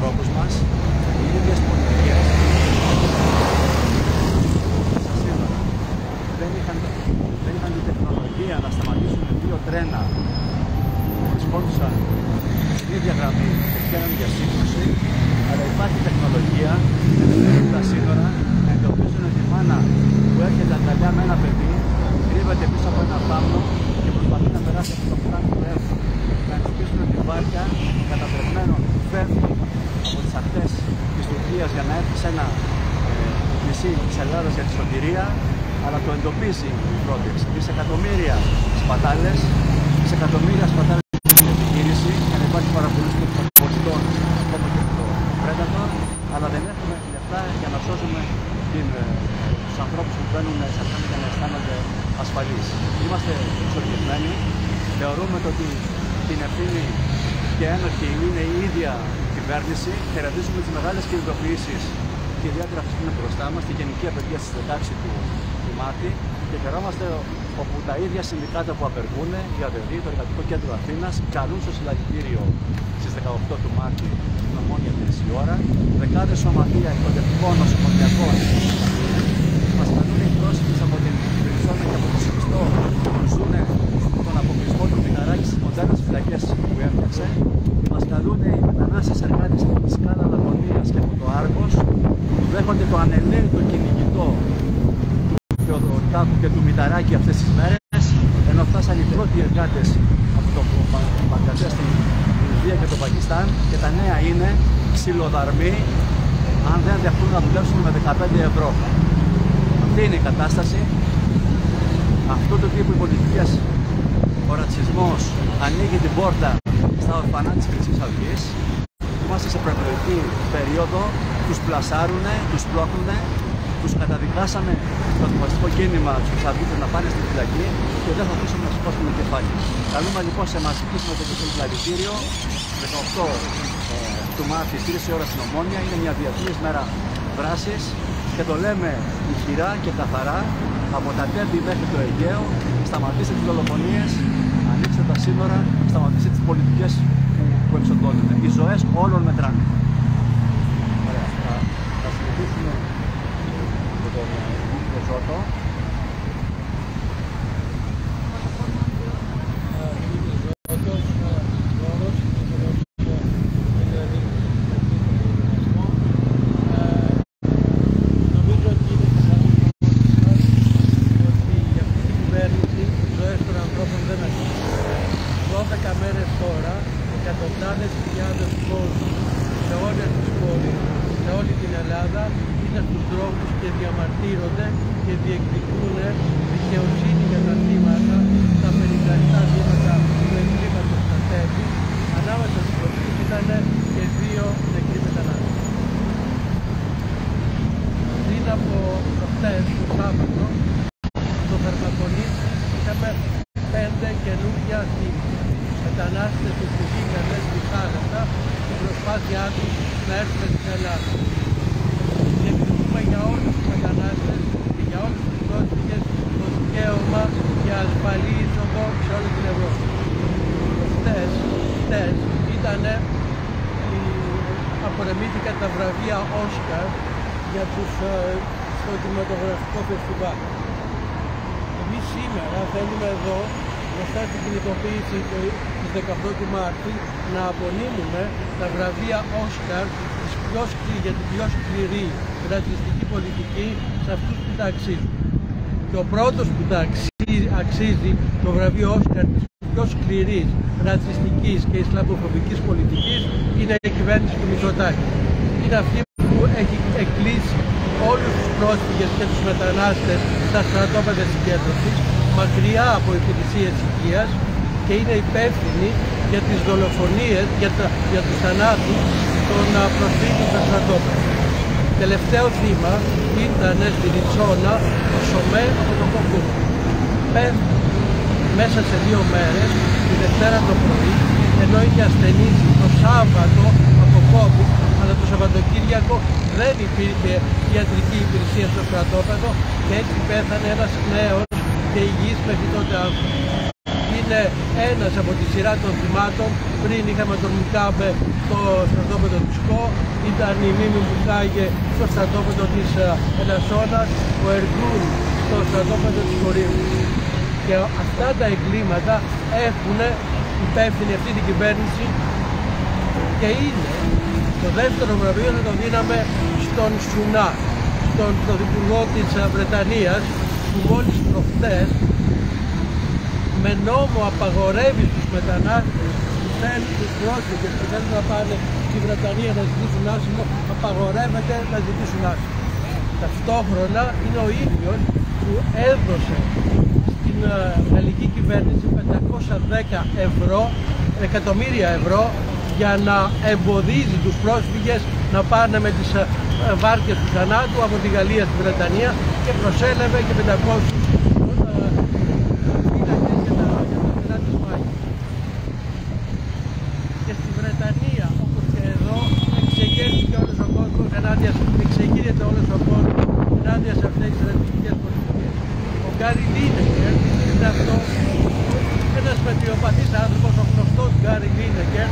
ανθρώπους μας οι ίδιες πολιτικές. Δεν είχαν την τεχνολογία να σταματήσουν 2 τρένα που βρισκόντουσαν στην ίδια γραμμή και πηγαίνουν για σύγκρουση, αλλά υπάρχει τεχνολογία τα σύνορα να εντοπίζουν τη μάνα που έρχεται αγκαλιά με ένα παιδί, κρύβεται πίσω από ένα θάμνο και προσπαθεί να περάσει από το πλάνο του έργου. Να εντοπίσουν τη βάρκα κατατρεγμένων που φεύγει από τις ακτές της Τουρκίας για να έρθει σε ένα νησί της Ελλάδας για τη σωτηρία, αλλά το εντοπίζει η Frontex. Δισεκατομμύρια σπατάλες στην επιχείρηση, για να υπάρχει παρακολούθηση των πολιτών, ακόμα και το Predator, αλλά δεν έχουμε λεφτά για να σώσουμε τους ανθρώπους που μπαίνουν σε αυτά για να αισθάνονται ασφαλείς. Είμαστε εξοργισμένοι, θεωρούμε ότι την ευθύνη και ένοχη είναι η ίδια κυβέρνηση. Χαιρετίζουμε τις μεγάλες κινητοποιήσεις και ιδιαίτερα αυτές που είναι μπροστά μας, τη γενική απεργία στις 16 του Μάρτη, και χαιρόμαστε όπου τα ίδια συνδικάτα που απεργούν, η ΑΔΕΔΗ, το Εργατικό Κέντρο Αθήνας, καλούν στο συλλαλητήριο στις 18 του Μάρτη στην Ομόνια 3 η ώρα. Δεκάδες σωματεία εκπαιδευτικών νοσοκομιακών μας καλούν οι πρόσφυγες από την Βερσόνα και από το Σιβιστό που ζουν τον αποκλεισμό του Μηταράκη στις μοντέρνες φυλακές που έφτιαξε. Μας καλούν οι μετανάστες εργάτες από τη Σκάλα Λακωνίας και από το Άργος που δέχονται το ανελαίητο κυνηγητό του Θεοδωρικάκου και του Μηταράκη αυτές τις μέρες, ενώ φτάσαν οι πρώτοι εργάτες από το Μπαγκλαντές στην Ινδία και το Πακιστάν, και τα νέα είναι ξυλοδαρμοί αν δεν δεχτούν να δουλέψουν με 15 ευρώ. Αυτή είναι η κατάσταση. Αυτό το τύπο πολιτικής, ο ρατσισμός, ανοίγει την πόρτα στα ορφανά της Χρυσής Αυγής. Είμαστε σε προεκλογική περίοδο, τους πλασάρουνε, τους πρόκρουνε, τους καταδικάσαμε στο δημοκρατικό κίνημα τους Χρυσαυγίτες να πάνε στη φυλακή και δεν θα αφήσουμε να σηκώσουμε κεφάλι. Καλούμε λοιπόν σε μαζική συμμετοχή στο συλλαλητήριο 18 του Μάρτη, 3 η ώρα στην Ομόνια. Είναι μια διεθνής μέρα δράσης και το λέμε ηχηρά και καθαρά από τα Τέμπη μέχρι το Αιγαίο. Σταματήστε τις δολοφονίες, ανοίξτε τα σύνορα, σταματήστε τις πολιτικές που εξοντώνουν. Οι ζωές όλων μετράνε. Ωραία. Θα συνεχίσουμε με τον Νίκο Ζώτο. Εκατοντάδες χιλιάδες κόσμοι σε όλες τις πόλεις, σε όλη την Ελλάδα, είναι στους δρόμους και διαμαρτύρονται και διεκδικούν δικαιοσύνη για τα θύματα, τα περικρατικά θύματα του εγκλήματος στα Τέμπη. Ανάμεσα στους οποίους ήταν και 2 νεκροί μετανάστες. Πριν από χτες, το Σάββατο, στο Θερμακονί είχαμε 5 καινούργια θύματα. Μετανάστες που βγήκανε στη θάλασσα στην προσπάθειά τους να έρθουν στην Ελλάδα. Διεκδικούμε για όλους τους μετανάστες και για όλους τους πρόσφυγες το δικαίωμα για ασφαλή είσοδο σε όλη την Ευρώπη. Χτες απονεμήθηκαν τα βραβεία Όσκαρ για στο κινηματογραφικό φεστιβάλ. Εμείς σήμερα θέλουμε εδώ, μπροστά στην κινητοποίηση της 18 Μάρτη, να απονείμουμε τα βραβεία Όσκαρ για την πιο σκληρή ρατσιστική πολιτική σε αυτούς που τα αξίζουν. Και ο πρώτος που τα αξίζει το βραβείο Όσκαρ της πιο σκληρής ρατσιστικής και ισλαμοφοβικής πολιτικής είναι η κυβέρνηση του Μητσοτάκη. Είναι αυτή που έχει εκκλείσει όλους τους πρόσφυγες και τους μετανάστες στα στρατόπεδα συγκέντρωσης, μακριά από υπηρεσίες υγείας, και είναι υπεύθυνη για τις δολοφονίες, για τους θανάτους των προσφύγων στα στρατόπεδα. Τελευταίο θύμα ήταν στη Ριτσόνα το Σομέ από το Κοκκούμα. Μέσα σε 2 μέρες, τη Δευτέρα το πρωί, ενώ είχε ασθενήσει το Σάββατο από COVID, αλλά το Σαββατοκύριακο δεν υπήρχε ιατρική υπηρεσία στο στρατόπεδο και έτσι πέθανε ένας νέος και υγιής μέχρι τότε άνθρωπος. είναι ένας από τη σειρά των θυμάτων. Πριν είχαμε τον Μουκάμπε στο στρατόπεδο του ΣΚΟ, ήταν η Μίμη Μπουκάγε στο στρατόπεδο της Ελασσόνας, ο Εργούν στο στρατόπεδο της Κορύμου. Και αυτά τα εγκλήματα έχουν υπεύθυνη αυτή την κυβέρνηση και είναι το δεύτερο βραβείο θα το δίναμε στον Σουνάκ, στον πρωθυπουργό της Βρετανίας, που μόλις προχτές με νόμο απαγορεύει τους μετανάστες που θέλουν, τους πρόσφυγες που θέλουν να πάνε στη Βρετανία να ζητήσουν άσυλο, απαγορεύεται να ζητήσουν άσυλο. Ταυτόχρονα είναι ο ίδιος που έδωσε στην γαλλική κυβέρνηση 510 εκατομμύρια ευρώ για να εμποδίζει τους πρόσφυγες να πάνε με τις βάρκες του θανάτου από τη Γαλλία στη Βρετανία και προσέλευε και 500 φύλακες για τα φτερά της Μάγης. Και στη Βρετανία, όπως και εδώ, εξεγέρθηκε όλος ο κόσμος εξεγείρεται όλος ο κόσμος ενάντια σε αυτές τις ρατσιστικές πολιτικές. Ο Γκάρι Λίνεκερ είναι αυτός, ένας μετριοπαθής άνθρωπος, ο γνωστός Γκάρι Λίνεκερ,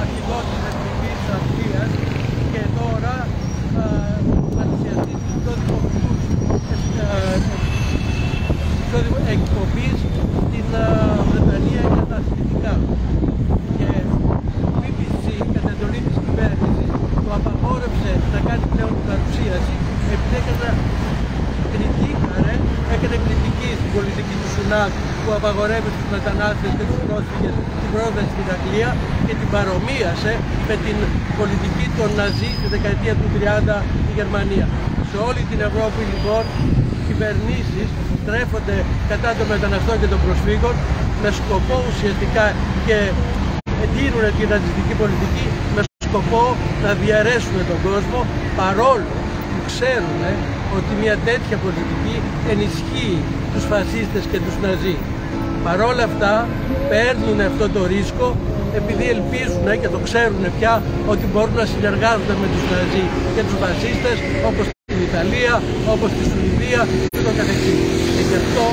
αρχηγός της Εθνικής Αυστρίας και τώρα αντισιαστής της εκπομπής στην Βρετανία για τα σχετικά. Και το BBC κατά εντολή της κυβέρνησης το απαγόρευσε να κάνει πλέον παρουσίαση επειδή έκανε κριτική στην πολιτική του Σουνάκ που απαγορεύει τους μετανάστες και τους πρόσφυγες την πρόσβαση στην Αγγλία και την παρομοίασε με την πολιτική των Ναζί στη δεκαετία του 30 στη Γερμανία. Σε όλη την Ευρώπη λοιπόν οι κυβερνήσεις στρέφονται κατά των μεταναστών και των προσφύγων με σκοπό ουσιαστικά και τήρουν την ρατσιστική πολιτική με σκοπό να διαρρέσουν τον κόσμο, παρόλο που ξέρουν ότι μια τέτοια πολιτική ενισχύει τους φασίστες και τους Ναζί. Παρόλα αυτά παίρνουν αυτό το ρίσκο επειδή ελπίζουν και το ξέρουν πια ότι μπορούν να συνεργάζονται με τους Ναζί και τους φασίστες όπως στην Ιταλία, όπως στη Σουηδία και το καθεξής. Και γι' αυτό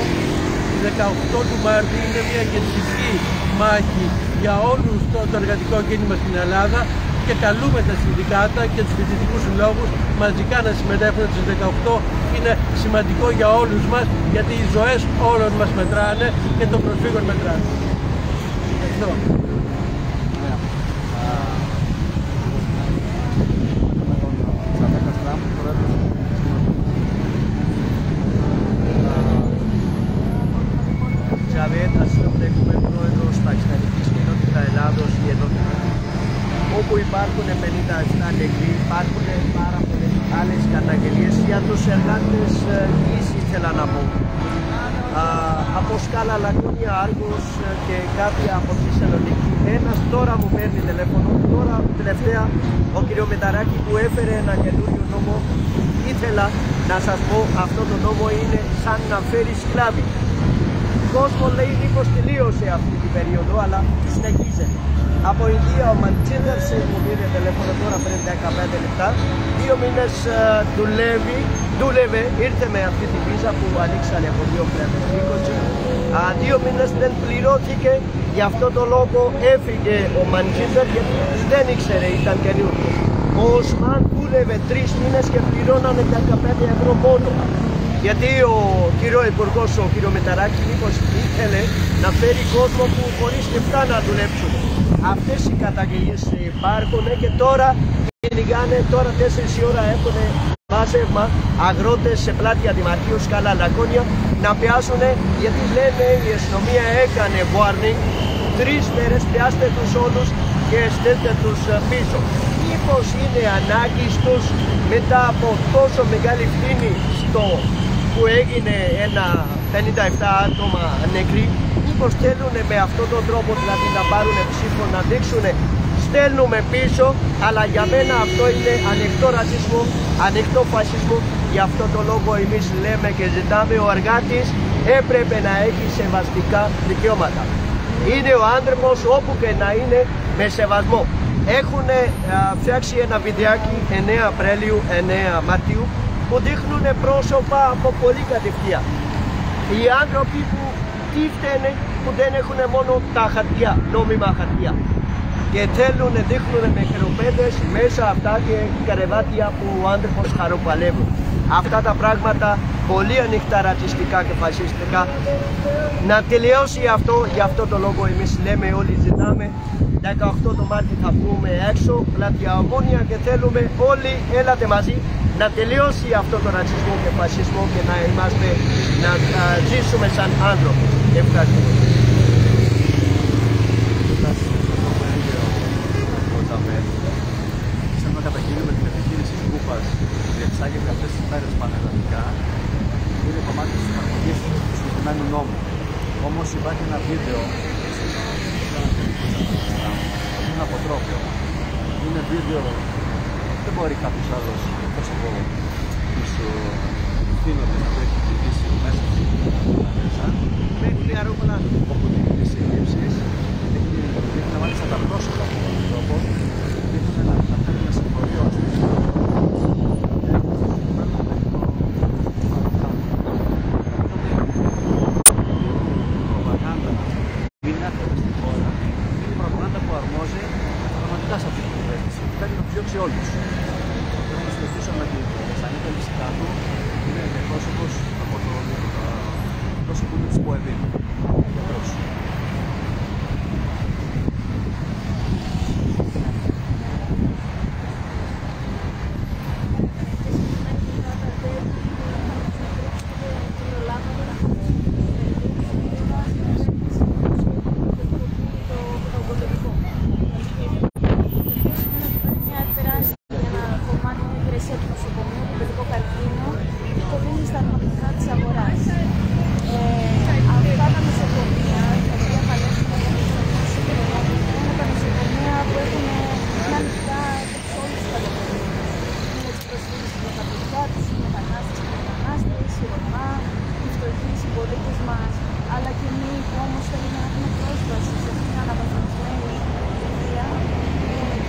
η 18 του Μάρτη είναι μια κεντρική μάχη για όλους το εργατικό κίνημα στην Ελλάδα και καλούμε τα συνδικάτα και τους φοιτητικούς συλλόγους μαζικά να συμμετέχουν στις 18. Είναι σημαντικό για όλους μας γιατί οι ζωές όλων μας μετράνε και των προσφύγων μετράνε. Ευχαριστώ. Όπου υπάρχουν 57 νεκροί, υπάρχουν πάρα πολλές άλλες καταγγελίες για τους εργάτες γης, ήθελα να πω. Από Σκάλα, Λακκόνια, Άργος και κάποια από τη Θεσσαλονίκη. Ένας τώρα μου παίρνει τηλέφωνο, τώρα τελευταία ο κ. Μεταράκη που έφερε ένα καινούριο νόμο. Ήθελα να σας πω, αυτό το νόμο είναι σαν να φέρει σκλάβι. Ο κόσμος λέει μήπως τελείωσε αυτή την περίοδο, αλλά συνεχίζεται. Από Ινδία ο Μαντσίντερς μου πήρε τηλέφωνο τώρα πριν 15 λεπτά. 2 μήνες δούλευε, ήρθε με αυτή τη βίζα που ανοίξανε από 2020. 2 μήνες δεν πληρώθηκε, γι' αυτό το λόγο έφυγε ο Μαντσίντερ γιατί δεν ήξερε, ήταν καινούργιο. Ο Οσμάν δούλευε 3 μήνες και πληρώνανε 15 ευρώ μόνο. Γιατί ο κύριο Υπουργός, ο κύριο Μεταράκη, μήπως ήθελε να φέρει κόσμο που χωρίς λεφτά να δουλέψουν. Αυτές οι καταγγελίες υπάρχουν και τώρα κυνηγάνε, τώρα 4 η ώρα έχουν μάζευμα αγρότες σε πλάτια Δημαρχείου Σκάλα, Λακκόνια να πιάσουν, γιατί λένε η αστυνομία έκανε warning 3 μέρες, πιάστε τους όλους και στέλνετε τους πίσω. Μήπως είναι ανάγκη τους μετά από τόσο μεγάλη ευθύνη που έγινε ένα 57 άτομα νεκροί, μήπως θέλουν με αυτόν τον τρόπο δηλαδή να πάρουν ψήφο, να δείξουν στέλνουμε πίσω, αλλά για μένα αυτό είναι ανοιχτό ρατσισμό, ανοιχτό φασισμό. Γι' αυτό το λόγο εμείς λέμε και ζητάμε ο εργάτης έπρεπε να έχει σεβαστικά δικαιώματα. Είναι ο άνθρωπος όπου και να είναι με σεβασμό. Έχουν φτιάξει ένα βιντεάκι 9 Απριλίου, 9 Μαρτίου που δείχνουν πρόσωπα από πολύ κατευθεία. Οι άνθρωποι που τι φταίνε, που δεν έχουν μόνο τα χαρτιά, νόμιμα χαρτιά. Και δείχνουν με χεροπέδες μέσα αυτά και καρεβάτια που ο άνθρωπος χαροπαλεύουν. Αυτά τα πράγματα πολύ ανοιχτά ρατσιστικά και φασιστικά. Να τελειώσει αυτό, γι' αυτό το λόγο εμείς λέμε όλοι, ζητάμε 18 το Μάρτι θα βγούμε έξω, πλατεία Ομόνια, και θέλουμε όλοι, έλατε μαζί, να τελειώσει αυτό το ρατσισμό και φασισμό και να ζήσουμε σαν άνθρωποι. Ευχαριστώ. Θέλουμε να καταγγείλουμε την επιχείρηση Σκούπας που διεξάγεται αυτές τις μέρες πανελλαδικά. Είναι κομμάτι της εφαρμογής του συγκεκριμένου νόμου. Όμως υπάρχει ένα βίντεο, είναι αποτρόπιο. Είναι βίντεο, δεν μπορεί κάποιος άλλος εκτός από τους θύνοντες να το έχει κοιτήσει μέσα μέσα. Μέχρι αεροπλάνο. Όπου τις συλλήψεις, δείχνουν μάλιστα τα πρόσωπα από τον τρόπο, δείχνουν να φέρουν σε χωρίο προπαγάνδα είναι στη χώρα, είναι η προπαγάνδα που αρμόζει πραγματικά σε αυτή την κυβέρνηση. Θέλει να τους διώξει όλους. Θέλω να συζητήσω με την Σανίτα Λυσικάτου, είναι εκπρόσωπος από το πρόσωπο της ΠΟΕΔΗ. Αλλά και εμεί που όμως θέλουμε να έχουμε πρόσβαση σε αυτήν την αναβαθμισμένη παιδεία.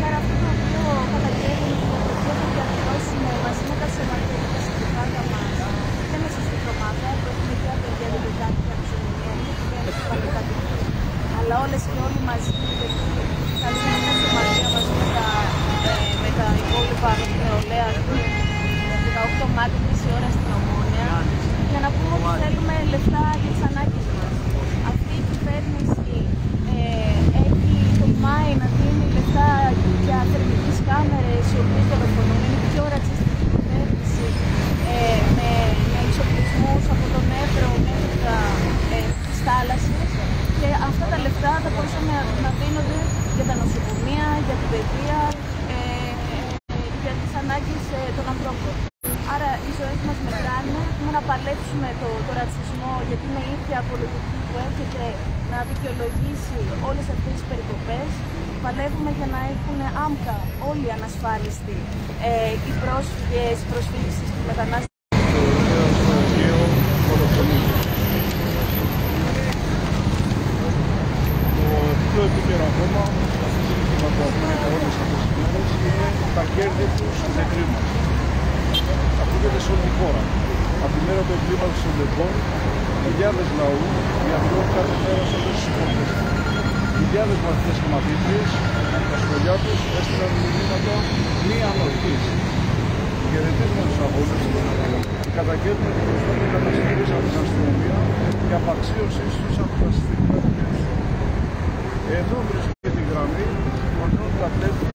Άρα αυτό το οποίο καταγγέλνουμε και το οποίο θα διαδηλώσουμε μαζί με τα σωματεία και τα συνδικάτα μας και μέσα στην εβδομάδα που έχουμε και απεργία την Τετάρτη και αξιομηνία και την Πέμπτη παντοκατοικία. Αλλά όλες και όλοι μαζί, γιατί καλούμε τα σωματεία μαζί με τα υπόλοιπα νεολαία του 18 Μάρτη 3 η ώρα στην Ομόνια, για να πούμε ότι θέλουμε λεφτά για τις ανάγκες μας. Αυτή η κυβέρνηση έχει τολμάει να δίνει λεφτά για θερμικές κάμερες οι οποίες δολοφονούν. Είναι η πιο ρατσιστική κυβέρνηση με εξοπλισμούς από τον Εύρο μέχρι τις θάλασσες. Και αυτά τα λεφτά θα μπορούσαν να δίνονται για τα νοσοκομεία, για την παιδεία, για τις ανάγκες των ανθρώπων. Άρα οι ζωές μας μετράνε, έχουμε να παλέψουμε το ρατσισμό, γιατί είναι η ίδια πολιτική που έρχεται να δικαιολογήσει όλες αυτές τις περικοπές. Παλεύουμε για να έχουν άμκα όλοι οι ανασφάλιστοι, οι πρόσφυγες, οι προσφύγησεις και οι μετανάστες. Το πιο επίκαιρο ακόμα, αυτό το ζήτημα που ακούγεται όλες αυτές τις μέρες, είναι τα κέρδη τους σε κρίμα. Ακούγεται σε όλη τη χώρα. Από τη μέρα του εγκλήματος των λεπτών, χιλιάδες λαού διαδηλώνουν κάθε μέρα σε όλες τις πόλεις. Χιλιάδες μαθητές και μαθήτριες, τα σχολιά τους έστειλαν μηνύματα μη ανοχής. Χαιρετίζουμε τους αγώνες και καταγγέλνουμε την προσπάθεια κατασκευής από την αστυνομία και απαξίωσή τους από τα συστήματα του πίσω. Εδώ βρίσκεται η γραμμή που κατέβει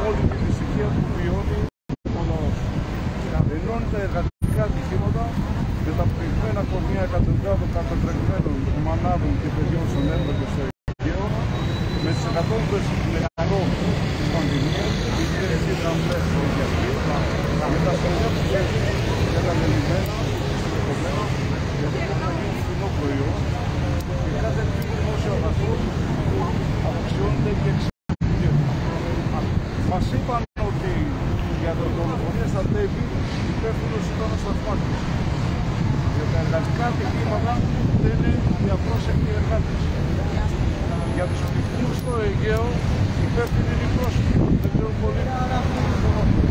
όλη τη δυστυχία που βιώνει ο λαός. Ενώνει τα εργατικά ατυχήματα με τα πληγμένα κορμιά εκατοντάδων κατατρεγμένων μανάδων και παιδιών στον Εύρο και στο Αιγαίο, με τις 120 νεκρών της πανδημίας, οι κυρίες γραμμές στο Αιγαίο, με τα παιδιά που παίζουν και τα μελημένα, στοιχειωμένα, γιατί πρέπει να γίνουν φθηνό προϊόν και κάθε δημόσιο αγαθό αποξιώνεται και εξαρτιέται. Μας είπαν ότι για το δολοφονία στα Τέμπη υπεύθυνος ήταν ο Σταθμάκης. Για τα εργατικά ατυχήματα δεν είναι διαπρόσεκτοι εργάτες. Για τους ατυχμούς στο Αιγαίο υπεύθυνοι είναι οι πρόσφυγες. Δεν ξέρω πολύ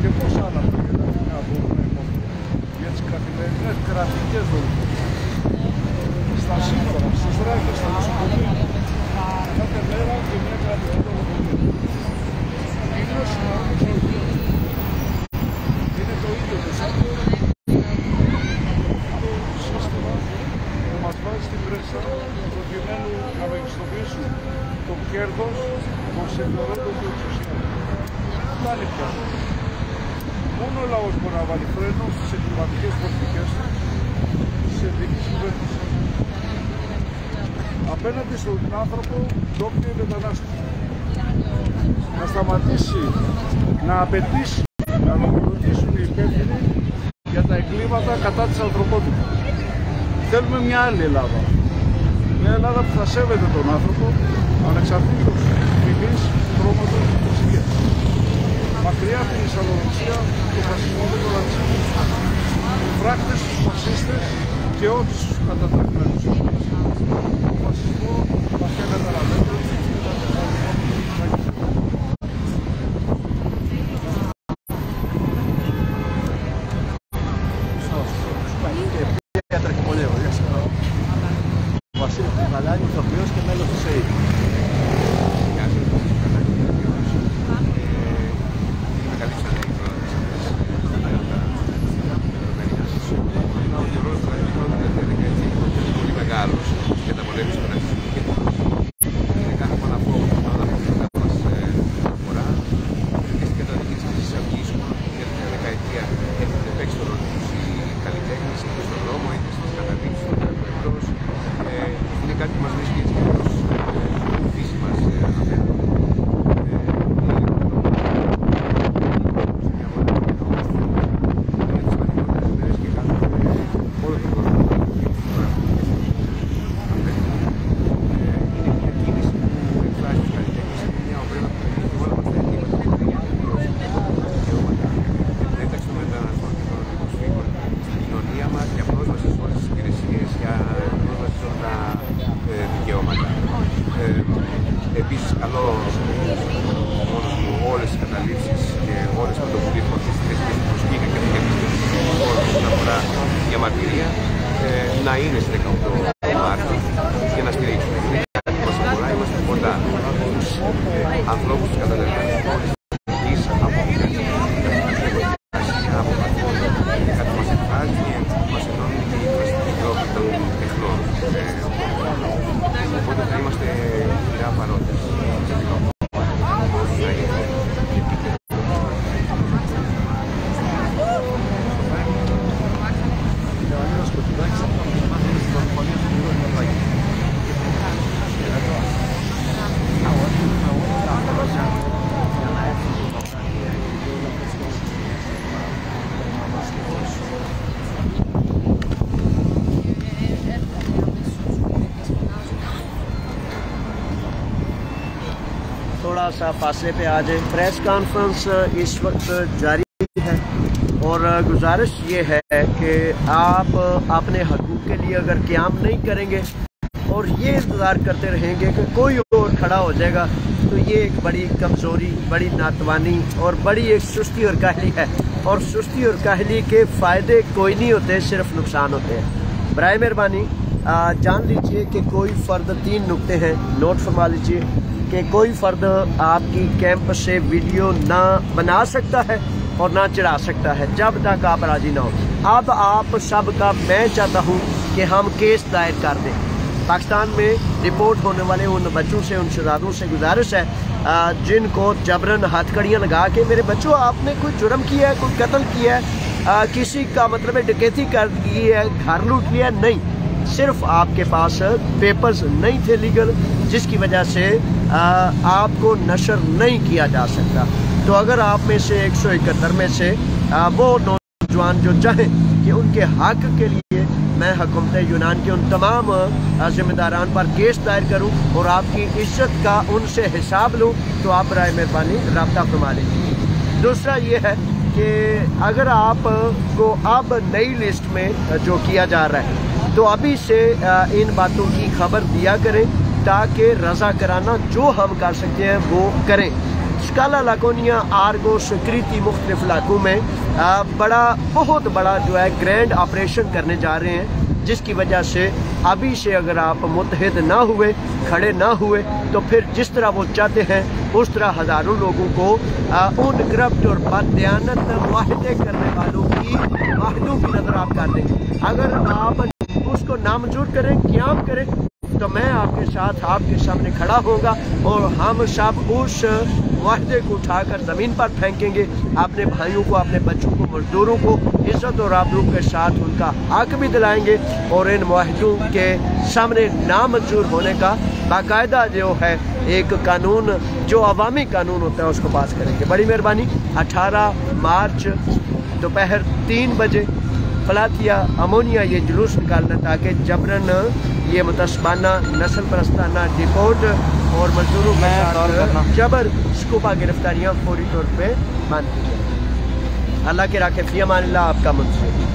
και πώς άλλα παιδιά μπορούν να υπόθουν. Για τις καθημερινές κρατικές δολοφονίες. Στα σύνορα, στις ράγες, στα νοσοκομεία. Μόνο ο λαός μπορεί να βάλει φρένο στις εγκληματικές πολιτικές του, στις εθνικές κυβέρνησης. Απέναντι στον άνθρωπο ντόπιο μετανάστη. Να σταματήσει να απαιτήσει να λογοδοτήσουν οι υπεύθυνοι για τα εγκλήματα κατά της ανθρωπότητας. Θέλουμε μια άλλη Ελλάδα. Μια Ελλάδα που θα σέβεται τον άνθρωπο ανεξαρτήτως φυλής, χρώματος και θρησκείας. Μακριά από την ισαλοδοξία, τον φασισμό και τον ρατσισμό. Τους φράκτες, τους φασίστες και όλους τους κατατρεγμένους. Ο φασισμό βαθιά καταλαβαίνεται. Ο Βασίλης Κουβαλάνη, ηθοποιός και μέλος της ΕΕ. Επίσης, καλό μόνος μου όλες τις καταλήψεις και όλες τις πρωτοβουλίες που αυτές τις θέσεις και στην προσφύγα και την όσον αφορά για μαρτυρία να είναι στις 18 Μάρτη και να στηρίξουμε. Είναι κάτι που μας αφορά, είμαστε κοντά στους ανθρώπους τους καταλαβαίνεις όλες τις από την από κάτι μας εκφράζει και μας ενώνει και η φραστική τρόπη των τεχνών. Οπότε θα είμαστε πειρά παρόντες. थोड़ा सा फासले पे आ जाए। प्रेस कॉन्फ्रेंस इस वक्त जारी है और गुजारिश ये है कि आप अपने हकूक़ के लिए अगर क़याम नहीं करेंगे और ये इंतज़ार करते रहेंगे कि कोई और खड़ा हो जाएगा तो ये एक बड़ी कमज़ोरी, बड़ी नातवानी और बड़ी एक सुस्ती और काहली है। और सुस्ती और काहली के फ़ायदे कोई नहीं होते, सिर्फ नुकसान होते हैं। बराए मेहरबानी जान लीजिए कि कोई फ़र्द 3 नुक्ते हैं, नोट फरमा लीजिए कि कोई फ़र्द आपकी कैंप से वीडियो ना बना सकता है और ना चढ़ा सकता है जब तक आप राज़ी ना हो। अब आप सब का मैं चाहता हूँ कि हम केस दायर कर दें। पाकिस्तान में रिपोर्ट होने वाले उन बच्चों से, उन शहजादों से गुजारिश है जिनको जबरन हथकड़ियाँ लगा के, मेरे बच्चों आपने कोई जुर्म किया है, कोई कत्ल किया है, किसी का मतलब है डकैती कर दी है, घर लूट लिया, नहीं, सिर्फ आपके पास पेपर्स नहीं थे लीगल, जिसकी वजह से आपको नशर नहीं किया जा सकता। तो अगर आप में से 171 में से वो नौजवान जो चाहें कि उनके हक के लिए मैं हुकूमत यूनान के उन तमाम ज़िम्मेदारान पर केस दायर करूं और आपकी इज्जत का उनसे हिसाब लूं, तो आप बराए मेहरबानी रब्ता फरमा लीजिए। दूसरा ये है कि अगर आपको अब नई लिस्ट में जो किया जा रहा है तो अभी से इन बातों की खबर दिया करें ताकि रज़ा कराना जो हम कर सकते हैं वो करें। स्काला लाकोनिया, आर्गोस, क्रीति मुख्तलिफ इलाकों में बहुत बड़ा जो है ग्रैंड ऑपरेशन करने जा रहे हैं, जिसकी वजह से अभी से अगर आप मुत्तहिद ना हुए, खड़े ना हुए, तो फिर जिस तरह वो चाहते हैं उस तरह हज़ारों लोगों को उन करप्ट और बददियानत वाहिदे करने वालों की वाहिदों की नज़र आप कर दें। अगर आप उसको नामंजूर करें, क़याम करें, तो मैं आपके साथ आपके सामने खड़ा होऊंगा और हम सब उस मुआहदे को उठाकर ज़मीन पर फेंकेंगे। अपने भाइयों को, अपने बच्चों को, मजदूरों को इज्जत और आबरू के साथ उनका हक भी दिलाएंगे और इन मुआहदों के सामने नामंजूर होने का बाकायदा जो है एक कानून, जो अवामी कानून होता है, उसको पास करेंगे। बड़ी मेहरबानी। 18 मार्च दोपहर 3 बजे फलातिया अमोनिया ये जुलूस निकालना ताकि जबरन ये मुतस्बाना नस्ल परस्ताना डिपोर्ट और मजदूरों के साथ जबर स्कूपा गिरफ्तारियाँ फौरी तौर पे बंद की जाए। अल्लाह के राखे फ़ी अमान अल्लाह, आपका मुंसिफ।